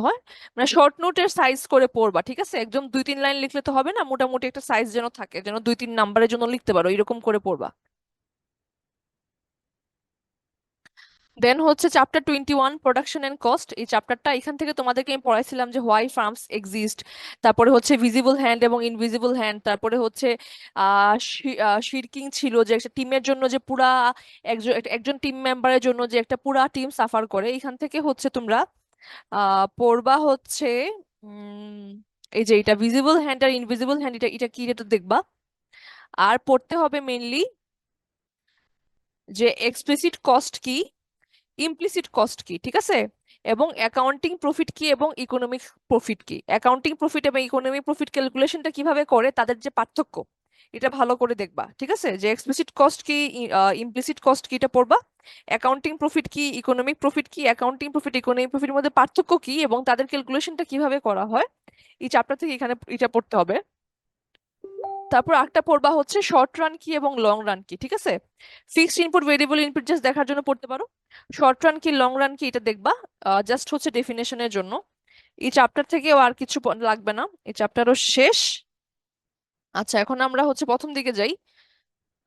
হয়, মানে শর্ট নোটের সাইজ করে পড়বা, ঠিক আছে? একদম 2-3 লাইন লিখলে তো হবে না, মোটামুটি একটা সাইজ যেন থাকে, যেন 2-3 নাম্বারের জন্য লিখতে পারো, এরকম করে পড়বা। দেন হচ্ছে চ্যাপ্টার 21 প্রোডাকশন এন্ড কস্ট। এই চ্যাপ্টারটা এখান থেকে তোমাদেরকে আমি পড়াইছিলাম যে হোয়াই ফার্মস এক্সিস্ট, তারপরে হচ্ছে ভিজিবল হ্যান্ড এবং ইনভিজিবল হ্যান্ড, তারপরে হচ্ছে শিরকিং ছিল, যে একটা টিমের জন্য যে পুরা একজন একজন টিম মেম্বারের জন্য যে একটা পুরা টিম সাফার করে। এখান থেকে হচ্ছে তোমরা পড়বা হচ্ছে উম এই যে এটা ভিজিবল হ্যান্ড আর ইনভিজিবল হ্যান্ড, এটা এটা কি, এটা দেখবা। আর পড়তে হবে মেইনলি যে এক্সপ্লিসিট কস্ট কি, ইমপ্লিসিট কস্ট কি, ঠিক আছে? এবং অ্যাকাউন্টিং প্রফিট কি এবং ইকোনমিক প্রফিট কি, অ্যাকাউন্টিং প্রফিট এবং ইকোনমিক প্রফিট ক্যালকুলেশনটা কিভাবে করে, তাদের যে পার্থক্য, এটা ভালো করে দেখবা, ঠিক আছে? যে এক্সপ্লিসিট কস্ট কি, ইমপ্লিসিট কস্ট কি, এটা পড়বা। অ্যাকাউন্টিং প্রফিট কি, ইকোনমিক প্রফিট কি, অ্যাকাউন্টিং প্রফিট ইকোনমিক প্রফিটের মধ্যে পার্থক্য কি এবং তাদের ক্যালকুলেশনটা কিভাবে করা হয়, এই চ্যাপ্টার থেকে এখানে এটা পড়তে হবে। তারপর একটা পড়বা হচ্ছে শর্ট রান কি এবং লং রান কি, ঠিক আছে? Fixed input variable input just দেখার জন্য পড়তে পারো। শর্ট রান কি লং রান কি এটা দেখবা, জাস্ট হচ্ছে ডেফিনেশনের জন্য। এই চ্যাপ্টার থেকেও আর কিছু লাগবে না, এই চ্যাপ্টারও শেষ। আচ্ছা, এখন আমরা হচ্ছে প্রথম দিকে যাই।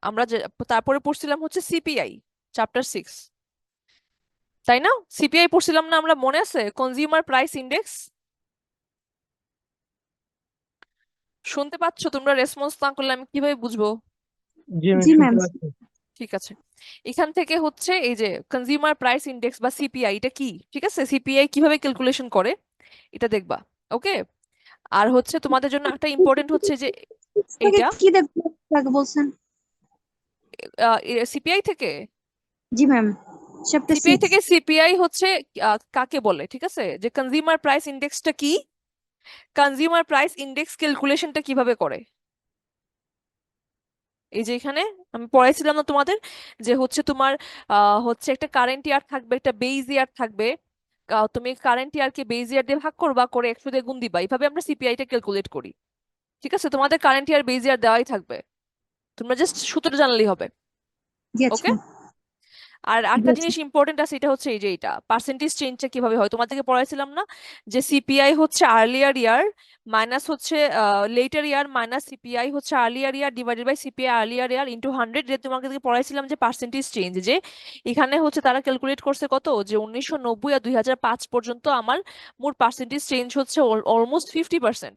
আমরা যে তারপরে পড়ছিলাম হচ্ছে সিপিআই, চ্যাপ্টার 6, তাই না? সিপিআই পড়ছিলাম না আমরা, মনে আছে? Consumer price index. শুনতে পাচ্ছ? তোমরা রেসপন্স না করলে আমি কিভাবে বুঝবো? জি ম্যাম, জি শুনতে ম্যাম। পাচ্ছি। ঠিক আছে। এখান থেকে হচ্ছে এই যে কনজিউমার প্রাইস ইন্ডেক্স বা সিপিআই, এটা কি, ঠিক আছে? সিপিআই কিভাবে ক্যালকুলেশন করে এটা দেখবা। ওকে। আর হচ্ছে তোমাদের জন্য একটা ইম্পর্টেন্ট হচ্ছে যে থেকে এইটা কি দেখতে লাগে বলছেন? সিপিআই থেকে, জি ম্যাম, চ্যাপ্টার সিপিআই 6। থেকে সিপিআই হচ্ছে কাকে বলে, ঠিক আছে? যে কনজিউমার প্রাইস ইন্ডেক্সটা কি, কনজিউমার প্রাইস ইন্ডেক্স ক্যালকুলেশনটা কিভাবে করে। এই যে এখানে আমি পড়াইছিলাম না তোমাদের, যে হচ্ছে তোমার হচ্ছে একটা কারেন্ট ইয়ার থাকবে, একটা বেজ ইয়ার থাকবে। তুমি কারেন্ট ইয়ারকে বেজ ইয়ার দিয়ে ভাগ করবা, করে 100 দিয়ে গুণ দিবা, এইভাবে আমরা সিপিআইটা ক্যালকুলেট করি। ঠিক আছে? তোমাদের কারেন্ট ইয়ার বেজ ইয়ার দেওয়াই থাকবে, তোমরা জাস্ট সূত্র জানলেই হবে। জি আচ্ছা। ওকে। আর জি একটা আচ্ছা। জিনিস ইম্পর্টেন্ট আছে, এটা হচ্ছে এই যে এটা পার্সেন্টেজ চেঞ্জটা কিভাবে হয়, তোমাদেরকে পড়াইছিলাম না, যে সিপিআই হচ্ছে আর্লিয়ার ইয়ার মাইনাস হচ্ছে লেটার ইয়ার মাইনাস সিপিআই হচ্ছে earlier year divided by CPI earlier year into 100। যে তোমাদেরকে পড়াইছিলাম যে পার্সেন্টেজ চেঞ্জ, যে এখানে হচ্ছে তারা ক্যালকুলেট করছে কত, যে 1990 আর 2005 পর্যন্ত আমার মোট পার্সেন্টেজ চেঞ্জ হচ্ছে অলমোস্ট 50%।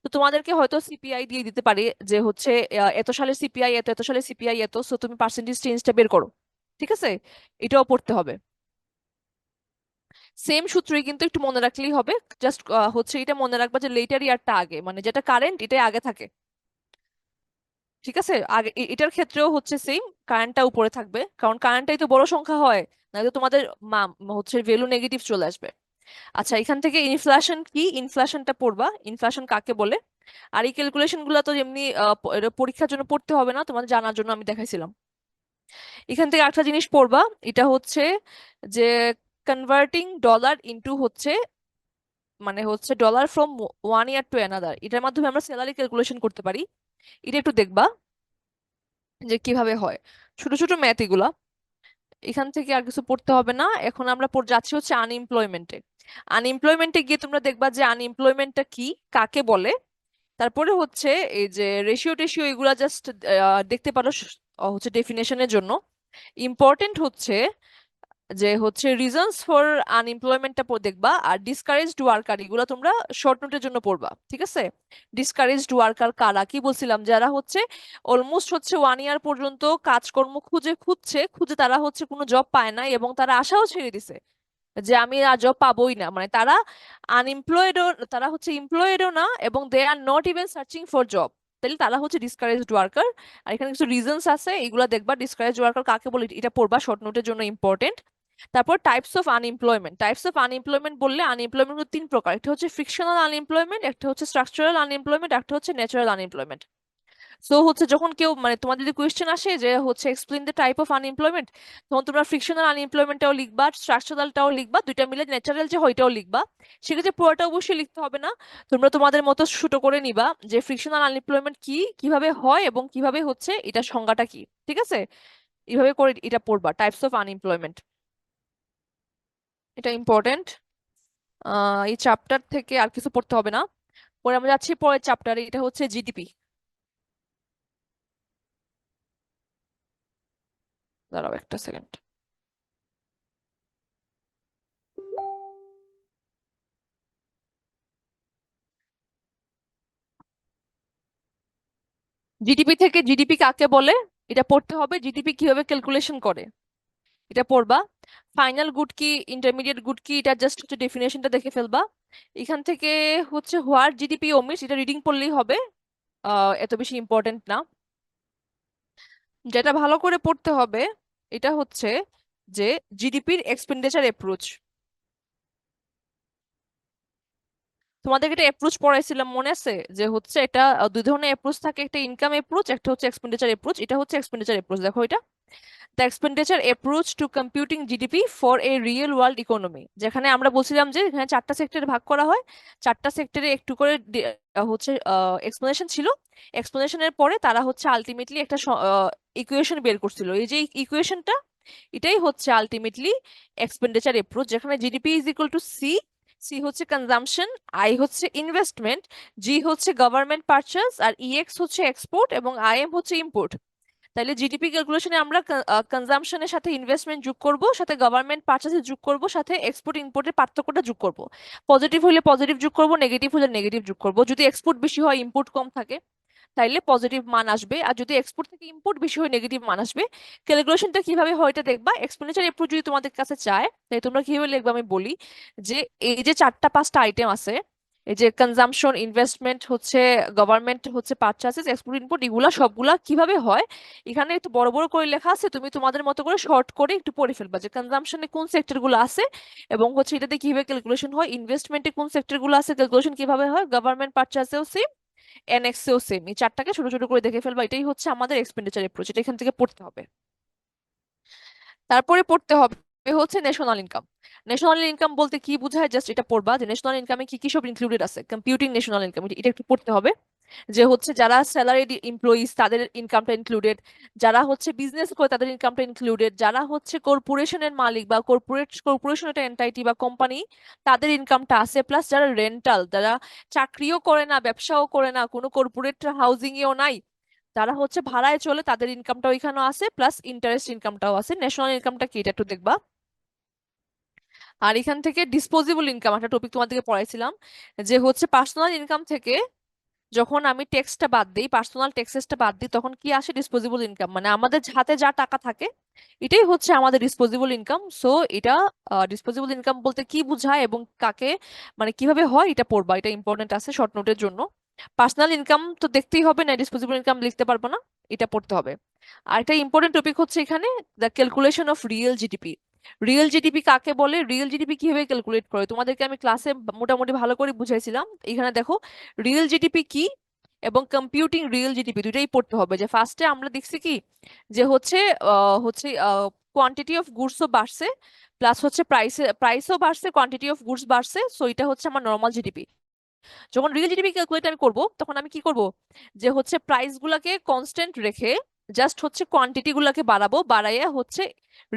তো তোমাদেরকে হয়তো সিপিআই দিয়ে দিতে পারে, যে হচ্ছে এত সালের সিপিআই এত, এত সালের সিপিআই এত, সো তুমি পার্সেন্টেজ চেঞ্জটা বের করো, ঠিক আছে? এটাও পড়তে হবে। সেম সূত্রই কিন্তু একটু মনে রাখলেই হবে, জাস্ট হচ্ছে এটা মনে রাখবা যে লেটার ইয়ারটা আগে, মানে যেটা কারেন্ট এটাই আগে থাকে, ঠিক আছে? আগে এটার ক্ষেত্রেও হচ্ছে সেম, কারেন্টটা উপরে থাকবে, কারণ কারেন্টটাই তো বড় সংখ্যা হয়, নয়তো তোমাদের হচ্ছে ভ্যালু নেগেটিভ চলে আসবে। আচ্ছা, এখান থেকে ইনফ্লেশন কি, ইনফ্লেশনটা পড়বা, ইনফ্লেশন কাকে বলে। আর এই ক্যালকুলেশন গুলো তো এমনি এটা পরীক্ষার জন্য পড়তে হবে না, তোমাদের জানার জন্য আমি দেখাইছিলাম। এখান থেকে একটা জিনিস পড়বা, এটা হচ্ছে যে কনভার্টিং ডলার ইনটু হচ্ছে, মানে হচ্ছে dollar from one year to another, এটার মাধ্যমে আমরা স্যালারি ক্যালকুলেশন করতে পারি। এটা একটু দেখবা যে কিভাবে হয়, ছোট ছোট ম্যাথ এগুলা। এখান থেকে আর কিছু পড়তে হবে না। এখন আমরা যাচ্ছি হচ্ছে আনএমপ্লয়মেন্টে। আনএমপ্লয়মেন্টে গিয়ে তোমরা দেখবা যে আনএমপ্লয়মেন্টটা কি, কাকে বলে। তারপরে হচ্ছে এই যে রেশিও টেশিও এগুলা জাস্ট দেখতে পারো, হচ্ছে ডেফিনেশনের জন্য। ইম্পর্টেন্ট হচ্ছে যে হচ্ছে রিজনস ফর আনএমপ্লয়মেন্টটা দেখবা। আর ডিসকারেজড ওয়ার্কার এগুলো তোমরা শর্ট নোটের জন্য পড়বা, ঠিক আছে? ডিসকারেজড ওয়ার্কার কারা, কি বলছিলাম, যারা হচ্ছে অলমোস্ট হচ্ছে 1 ইয়ার পর্যন্ত কাজকর্ম খুঁজে খুঁজে তারা হচ্ছে কোনো জব পায় না, এবং তারা আশাও ছেড়ে দিছে যে আমি আর জব পাবোই না, মানে তারা আনএমপ্লয়েডও, তারা হচ্ছে এমপ্লয়েডও না, এবং they are not even searching for job. তাহলে তারা হচ্ছে ডিসকারেজড ওয়ার্কার। আর এখানে কিছু রিজনস আছে, এগুলা দেখবা। ডিসকারেজড ওয়ার্কার কাকে বলে এটা পড়বা, শর্ট নোটের জন্য ইম্পর্টেন্ট। তারপর types of unemployment, types of unemployment বললে আনএমপ্লয়মেন্ট 3 প্রকার, একটা হচ্ছে ফ্রিকশনাল আনএমপ্লয়মেন্ট, একটা হচ্ছে স্ট্রাকচারাল আনএমপ্লয়মেন্ট, একটা হচ্ছে ন্যাচারাল আনএমপ্লয়মেন্ট। সো হচ্ছে যখন কেউ, মানে তোমাদের যদি কোয়েশ্চেন আসে যে হচ্ছে explain the type of unemployment, তখন তোমরা ফ্রিকশনাল আনএমপ্লয়মেন্টটাও লিখবা, স্ট্রাকচারালটাও লিখবা, দুইটা মিলে ন্যাচারাল যে হয়টাও লিখবা। সেক্ষেত্রে পুরোটা অবশ্যই লিখতে হবে না, তোমরা তোমাদের মতো ছোট করে নিবা যে ফ্রিকশনাল আনএমপ্লয়মেন্ট কি, কিভাবে হয় এবং কিভাবে হচ্ছে এটা সংজ্ঞাটা কি, ঠিক আছে? এইভাবে করে এটা পড়বা, টাইপস অফ আনএমপ্লয়মেন্ট, এটা ইম্পর্টেন্ট। এই চ্যাপ্টার থেকে আর কিছু পড়তে হবে না। পরে আমরা যাচ্ছি পরের চ্যাপ্টারে, এটা হচ্ছে জিডিপি। দাঁড়াও একটা সেকেন্ড। জিডিপি থেকে জিডিপি কাকে বলে এটা পড়তে হবে, জিডিপি কিভাবে ক্যালকুলেশন করে এটা পড়বা। ফাইনাল গুড কি, ইন্টারমিডিয়েট গুড কি, এটা জাস্ট হচ্ছে ডেফিনেশনটা দেখে ফেলবা। এখান থেকে হচ্ছে হোয়াট জিডিপি ওমিটস, এটা রিডিং পড়লেই হবে, এত বেশি ইম্পর্টেন্ট না। যেটা ভালো করে পড়তে হবে এটা হচ্ছে যে জিডিপির এক্সপেন্ডিচার অ্যাপ্রোচ। তোমাদেরকে একটা অ্যাপ্রোচ পড়াইছিলাম মনে আছে, যে হচ্ছে এটা দুই ধরনের অ্যাপ্রোচ থাকে, একটা ইনকাম অ্যাপ্রোচ, একটা হচ্ছে এক্সপেন্ডিচার অ্যাপ্রোচ। এটা হচ্ছে এক্সপেন্ডিচার অ্যাপ্রোচ, দেখো এটা the expenditure approach to computing GDP for a real world economy. যেখানে আমরা বলছিলাম যে এখানে চারটা সেক্টরে ভাগ করা হয়, চারটা সেক্টরে একটু করে হচ্ছে এক্সপ্লেনেশন ছিল। এক্সপ্লেনেশনের পরে তারা হচ্ছে আলটিমেটলি একটা ইকুয়েশন বের করছিল। এই যে ইকুয়েশনটা, এটাই হচ্ছে আলটিমেটলি এক্সপেন্ডিচার অ্যাপ্রোচ, যেখানে GDP is equal to C. C হচ্ছে কনজাম্পশন, আই হচ্ছে ইনভেস্টমেন্ট, জি হচ্ছে গভর্নমেন্ট পারচেজ, আর ইএক্স হচ্ছে এক্সপোর্ট, এবং আইএম হচ্ছে ইম্পোর্ট। তাহলে জিডিপি ক্যালকুলেশনে আমরা কনজাম্পশনের সাথে ইনভেস্টমেন্ট যোগ করব, সাথে গভর্নমেন্ট পারচেজ যোগ করব, সাথে এক্সপোর্ট ইম্পোর্টের পার্থক্যটা যোগ করব। পজিটিভ হলে পজিটিভ যোগ করব, নেগেটিভ হলে নেগেটিভ যোগ করব। যদি এক্সপোর্ট বেশি হয় ইম্পোর্ট কম থাকে তাইলে পজিটিভ মান আসবে, আর যদি এক্সপোর্ট থেকে ইম্পোর্ট বেশি হয় নেগেটিভ মান আসবে। ক্যালকুলেশনটা কিভাবে হয় এটা দেখবা। এক্সপেন্ডিচার অ্যাপ্রোচ যদি তোমাদের কাছে চায় তাই তোমরা কিভাবে লিখবে আমি বলি। যে এই যে চারটা পাঁচটা আইটেম আছে, এই যে কনজাম্পশন, ইনভেস্টমেন্ট, হচ্ছে গভর্নমেন্ট, হচ্ছে পারচেসেস, এক্সপোর্ট ইম্পোর্ট, এগুলা সবগুলা কিভাবে হয় এখানে একটু বড় বড় করে লেখা আছে। তুমি তোমাদের মতো করে শর্ট করে একটু পড়ে ফেলবা যে কনজাম্পশনে কোন সেক্টর গুলো আছে এবং হচ্ছে এটাতে কিভাবে ক্যালকুলেশন হয়, ইনভেস্টমেন্টে কোন সেক্টর গুলো আছে, ক্যালকুলেশন কিভাবে হয়, গভর্নমেন্ট পারচেসেও সেম, এনএক্সেও সেম। এই চারটাকে ছোট ছোট করে দেখে ফেলবা, এটাই হচ্ছে আমাদের এক্সপেন্ডিচার অ্যাপ্রোচ, এটা এখান থেকে পড়তে হবে। তারপরে পড়তে হবে হচ্ছে ন্যাশনাল ইনকাম। ন্যাশনাল ইনকাম বলতে কি বোঝায় জাস্ট এটা পড়বা, যে ন্যাশনাল ইনকামে কি কি সব ইনক্লুডেড আছে, কম্পিউটিং ন্যাশনাল ইনকাম, এটা একটু পড়তে হবে। যে হচ্ছে যারা স্যালারিড এমপ্লয়িজ তাদের ইনকামটা ইনক্লুডেড, যারা হচ্ছে বিজনেস করে তাদের ইনকামটা ইনক্লুডেড, যারা হচ্ছে কর্পোরেশনের মালিক বা কর্পোরেশন একটা এন্টাইটি বা কোম্পানি তাদের ইনকামটা আছে, প্লাস যারা রেন্টাল, যারা চাকরিও করে না, ব্যবসাও করে না, কোনো কর্পোরেট হাউজিং এও নাই, যারা হচ্ছে ভাড়ায় চলে তাদের ইনকামটা ওইখানে আছে, প্লাস ইন্টারেস্ট ইনকামটাও আছে। ন্যাশনাল ইনকামটা কি এটা একটু দেখবা। আর এখান থেকে ডিসপোজেবল ইনকাম একটা টপিক তোমাদেরকে পড়াইছিলাম, যে হচ্ছে পার্সোনাল ইনকাম থেকে যখন আমি ট্যাক্সটা বাদ দিই, পার্সোনাল ট্যাক্সেসটা বাদ দিই, তখন কি আসে ডিসপোজেবল ইনকাম, মানে আমাদের হাতে যা টাকা থাকে এটাই হচ্ছে আমাদের ডিসপোজেবল ইনকাম। সো এটা ডিসপোজেবল ইনকাম বলতে কি বোঝায় এবং কাকে, মানে কিভাবে হয় এটা পড়বা, এটা ইম্পর্টেন্ট আছে শর্ট নোটের জন্য। পার্সোনাল ইনকাম তো দেখতেই হবে, না ডিসপোজেবল ইনকাম লিখতে পারবো না, এটা পড়তে হবে। আর একটা ইম্পর্টেন্ট টপিক হচ্ছে এখানে the calculation of real GDP. Real GDP কাকে বলে, রিয়েল জিডিপি কিভাবে ক্যালকুলেট করে তোমাদেরকে আমি ক্লাসে মোটামুটি ভালো করে বুঝাইছিলাম। এখানে দেখো রিয়েল জিডিপি কি এবং কম্পিউটিং রিয়েল জিডিপি দুইটাই পড়তে হবে। যে ফার্স্টে আমরা দেখছি কি, যে হচ্ছে হচ্ছে কোয়ান্টিটি অফ গুডসও বাড়ছে, প্লাস হচ্ছে প্রাইসও বাড়ছে, কোয়ান্টিটি অফ গুডস বাড়ছে, সো এটা হচ্ছে আমার নর্মাল জিডিপি। যখন রিয়েল জিডিপি ক্যালকুলেট আমি করব তখন আমি কি করব, যে হচ্ছে প্রাইস গুলাকে কনস্ট্যান্ট রেখে জাস্ট হচ্ছে কোয়ান্টিটি গুলাকে বাড়াবো, বাড়াইয়া হচ্ছে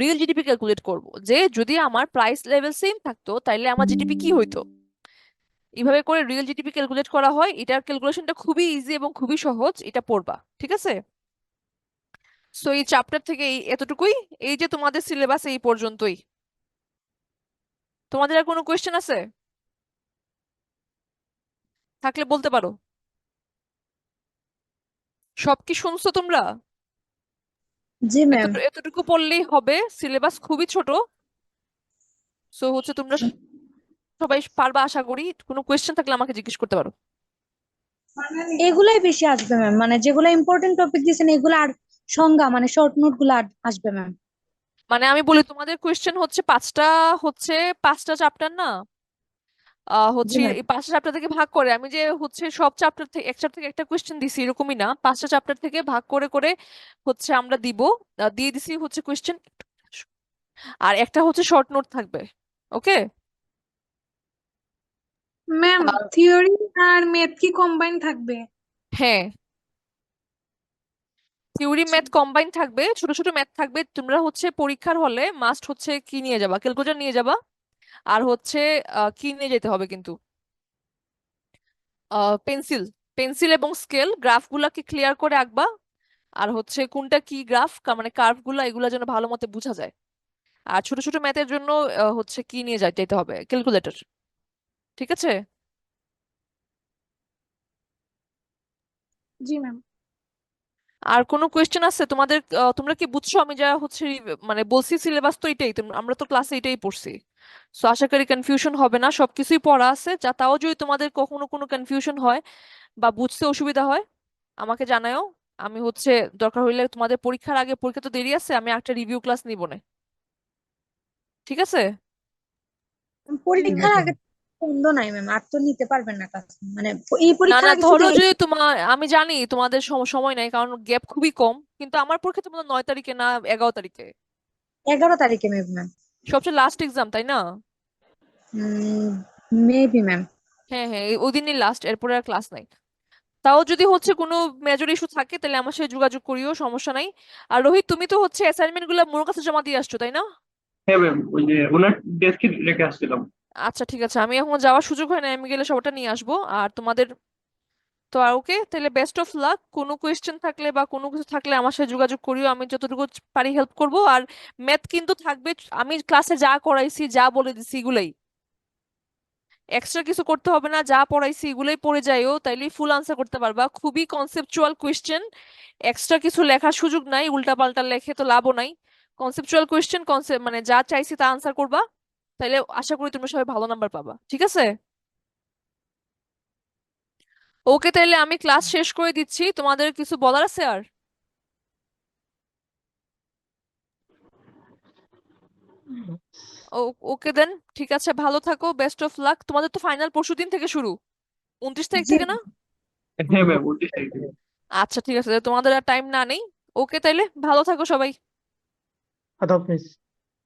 রিয়েল জিডিপি ক্যালকুলেট করব। যে যদি আমার প্রাইস লেভেল সেম থাকতো তাইলে আমার জিডিপি কি হইতো। এইভাবে করে রিয়েল জিডিপি ক্যালকুলেট করা হয়, এটার ক্যালকুলেশনটা খুবই ইজি এবং খুবই সহজ, এটা পড়বা, ঠিক আছে। সো এই চ্যাপ্টার থেকে এই এতটুকুই, এই যে তোমাদের সিলেবাস এই পর্যন্তই। তোমাদের আর কোনো কোয়েশ্চেন আছে থাকলে বলতে পারো। সব কি শুনছো তোমরা? জি ম্যাম। এতটুকু পড়লেই হবে, সিলেবাস খুবই ছোট। সো হচ্ছে তোমরা সবাই পারবা আশা করি। কোনো কোয়েশ্চেন থাকলে আমাকে জিজ্ঞেস করতে পারো। এগুলাই বেশি আসবে ম্যাম, মানে যেগুলো ইম্পর্টেন্ট টপিক দিয়েছেন এগুলো, আর সংজ্ঞা মানে শর্ট নোট গুলো আসবে ম্যাম। মানে আমি বলি তোমাদের কোয়েশ্চেন হচ্ছে পাঁচটা, হচ্ছে পাঁচটা চ্যাপ্টার না, জি হচ্ছে ম্যাম। এই পাঁচটা চ্যাপ্টার থেকে ভাগ করে, আমি যে হচ্ছে সব চ্যাপ্টার থেকে এক চ্যাপ্টার থেকে একটা কোয়েশ্চেন দিছি এরকমই না, পাঁচটা চ্যাপ্টার থেকে ভাগ করে করে হচ্ছে আমরা দিব, দিয়ে দিছি হচ্ছে কোয়েশ্চেন, আর একটা হচ্ছে শর্ট নোট থাকবে। ওকে। ম্যাম, থিওরি আর ম্যাথ কি কম্বাইন থাকবে? হ্যাঁ, থিওরি ম্যাথ কম্বাইন থাকবে, ছোট ছোট ম্যাথ থাকবে। তোমরা হচ্ছে পরীক্ষার হলে মাস্ট হচ্ছে কি নিয়ে যাবা, ক্যালকুলেটর নিয়ে যাবা। আর হচ্ছে কি নিয়ে যেতে হবে কিন্তু পেন্সিল, পেন্সিল এবং স্কেল, গ্রাফগুলাকে ক্লিয়ার করে আঁকবা। আর হচ্ছে কোনটা কি গ্রাফ, মানে কার্ভ গুলা, এগুলা যেন ভালো মতো বোঝা যায়। আর ছোট ছোট ম্যাথের জন্য হচ্ছে কি নিয়ে যেতে হবে, ক্যালকুলেটর। ঠিক আছে? জি ম্যাম। আর কোনো কোয়েশ্চেন আছে তোমাদের? তোমরা কি বুঝছো আমি যা হচ্ছে মানে বলছি? সিলেবাস তো এটাই, আমরা তো ক্লাসে এটাই পড়ছি। সো আশা করি কনফিউশন হবে না, সবকিছুই পড়া আছে। যা তাও যদি তোমাদের কখনো কোনো কনফিউশন হয় বা বুঝতে অসুবিধা হয় আমাকে জানাও। আমি হচ্ছে দরকার হইলে তোমাদের পরীক্ষার আগে, পরীক্ষা তো দেরি আছে, আমি একটা রিভিউ ক্লাস নিব না। ঠিক আছে? ঠিক পরীক্ষার আছে আগে বন্ধ নাই ম্যাম, আর তো নিতে পারবেন না ক্লাস, মানে এই না পরীক্ষার না, আগে শুধু ধরো যদি তোমার, আমি জানি তোমাদের সময় নাই কারণ গ্যাপ খুবই কম, কিন্তু আমার পরীক্ষা তোমাদের 9 তারিখে না 11 তারিখে, 11 তারিখে ম্যাম। সবচেয়ে লাস্ট এক্সাম, তাই না? Maybe ma'am. হ্যাঁ হ্যাঁ, ওই দিনই লাস্ট, এরপরে আর ক্লাস নাই। তাও যদি হচ্ছে কোনো মেজর ইস্যু থাকে তাহলে আমার সাথে যোগাযোগ করিও, সমস্যা নাই। আর রোহিত, তুমি তো হচ্ছে অ্যাসাইনমেন্ট গুলো মোর কাছে জমা দিয়ে আসছো, তাই না? হ্যাঁ ম্যাম, ওই যে ওনার ডেস্কে রেখে আসছিলাম। আচ্ছা ঠিক আছে, আমি এখন যাওয়ার সুযোগ হয় না, আমি গেলে সবটা নিয়ে আসবো। আর তোমাদের তো আর ওকে, তাহলে বেস্ট অফ লাক। কোনো কোয়েশ্চেন থাকলে বা কোনো কিছু থাকলে আমার সাথে যোগাযোগ করিও, আমি যতটুকু পারি হেল্প করব। আর ম্যাথ কিন্তু থাকবে, আমি ক্লাসে যা করাইছি যা বলে দিছি এগুলাই, এক্সট্রা কিছু করতে হবে না। যা পড়াইছি এগুলোই পড়ে যাইও, তাইলেই ফুল আনসার করতে পারবা। খুবই কনসেপচুয়াল কোয়েশ্চেন, এক্সট্রা কিছু লেখার সুযোগ নাই, উল্টা পাল্টা লেখে তো লাভও নাই। কনসেপচুয়াল কোয়েশ্চেন, কনসেপ্ট মানে যা চাইছি তা আনসার করবা, তাইলে আশা করি তোমরা সবাই ভালো নাম্বার পাবা। ঠিক আছে? ওকে, তাইলে আমি ক্লাস শেষ করে দিচ্ছি। তোমাদের কিছু বলার আছে আর? ওকে দেন, ঠিক আছে, ভালো থাকো, বেস্ট অফ লাক। তোমাদের তো ফাইনাল পরশুদিন থেকে শুরু, 29 তারিখ জি থেকে না? হ্যাঁ ম্যাম, 29 তারিখে। আচ্ছা ঠিক আছে, তোমাদের আর টাইম না নেই। ওকে, তাইলে ভালো থাকো সবাই। আল্লাহ হাফিজ।